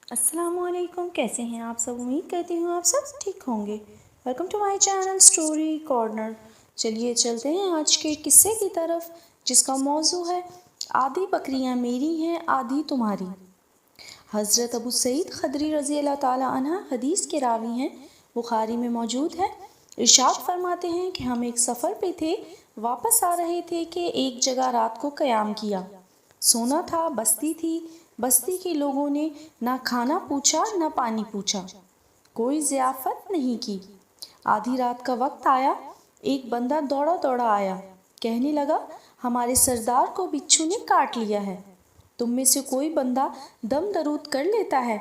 السلام علیکم، کیسے ہیں آپ سب؟ امید کرتی ہوں آپ سب ٹھیک ہوں گے۔ Welcome to my channel story corner. چلیے چلتے ہیں آج کے قصے کی طرف، جس کا موضوع ہے آدھی بکریاں میری ہیں آدھی تمہاری۔ حضرت ابو سعید خدری رضی اللہ تعالیٰ عنہ حدیث کے راوی ہیں، بخاری میں موجود ہے۔ ارشاد فرماتے ہیں کہ ہم ایک سفر پہ تھے، واپس آ رہے تھے کہ ایک جگہ رات کو قیام کیا۔ سونا تھا، بستی تھی۔ بستی کے لوگوں نے نہ کھانا پوچھا نہ پانی پوچھا، کوئی ضیافت نہیں کی۔ آدھی رات کا وقت آیا، ایک بندہ دوڑا دوڑا آیا، کہنے لگا ہمارے سردار کو بچھو نے کاٹ لیا ہے، تم میں سے کوئی بندہ دم درود کر لیتا ہے؟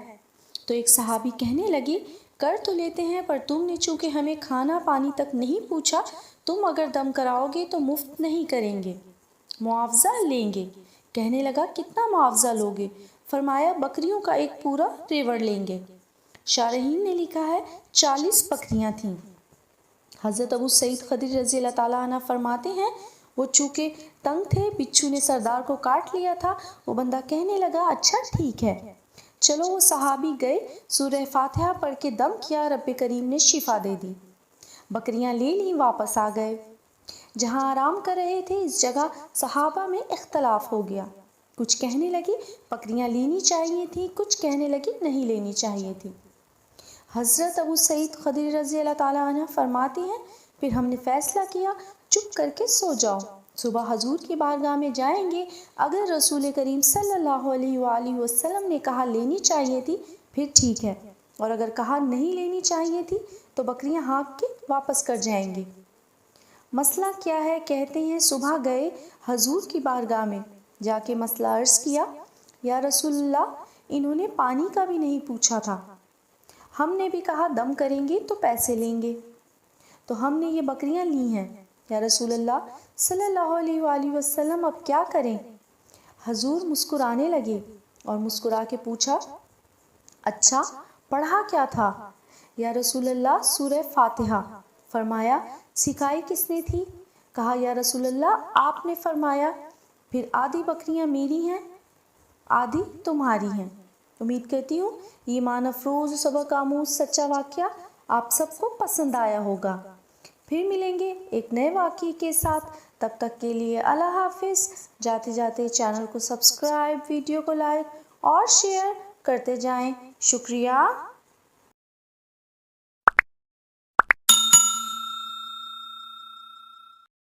تو ایک صحابی کہنے لگے کر تو لیتے ہیں، پر تم نے چونکہ ہمیں کھانا پانی تک نہیں پوچھا، تم اگر دم کراؤ گے تو مفت نہیں کریں گے، معاوضہ لیں گے۔ کہنے لگا کتنا معاوضہ لوگے؟ فرمایا بکریوں کا ایک پورا ریوڑ لیں گے۔ شارحین نے لکھا ہے 40 بکریاں تھیں۔ حضرت ابو سعید خدری رضی اللہ تعالیٰ عنہ فرماتے ہیں وہ چونکہ تنگ تھے، بچھو نے سردار کو کاٹ لیا تھا۔ وہ بندہ کہنے لگا اچھا ٹھیک ہے چلو۔ وہ صحابی گئے، سورہ فاتحہ پڑھ کے دم کیا، رب کریم نے شفا دے دی، بکریاں لے لیں، واپس آ گئے۔ جہاں آرام کر رہے تھے اس جگہ صحابہ میں اختلاف ہو گیا، کچھ کہنے لگی بکریاں لینی چاہیے تھی، کچھ کہنے لگی نہیں لینی چاہیے تھی۔ حضرت ابو سعید خدری رضی اللہ تعالیٰ عنہ فرماتے ہیں پھر ہم نے فیصلہ کیا چپ کر کے سو جاؤ، صبح حضور کی بارگاہ میں جائیں گے، اگر رسول کریم صلی اللہ علیہ وآلہ وسلم نے کہا لینی چاہیے تھی پھر ٹھیک ہے، اور اگر کہا نہیں لینی چاہیے تھی تو بکریاں ہانک کے واپس کر جائیں گے۔ مسئلہ کیا ہے؟ کہتے ہیں صبح گئے حضور کی بارگاہ میں، جا کے مسئلہ عرض کیا، یا رسول اللہ انہوں نے پانی کا بھی نہیں پوچھا تھا، ہم نے بھی کہا دم کریں گے تو پیسے لیں گے، تو ہم نے یہ بکریاں لی ہیں، یا رسول اللہ صلی اللہ علیہ وآلہ وسلم اب کیا کریں؟ حضور مسکرانے لگے اور مسکرا کے پوچھا اچھا پڑھا کیا تھا؟ یا رسول اللہ سورہ فاتحہ۔ فرمایا سکھائی کس نے تھی؟ کہا یا رسول اللہ آپ نے فرمایا۔ پھر آدھی بکریاں میری ہیں آدھی تمہاری ہیں۔ امید کرتی ہوں یہ معنی افروز سبق آموز سچا واقعہ آپ سب کو پسند آیا ہوگا۔ پھر ملیں گے ایک نئے واقعے کے ساتھ، تب تک کے لیے اللہ حافظ۔ جاتے جاتے چینل کو سبسکرائب، ویڈیو کو لائک اور شیئر کرتے جائیں۔ شکریہ۔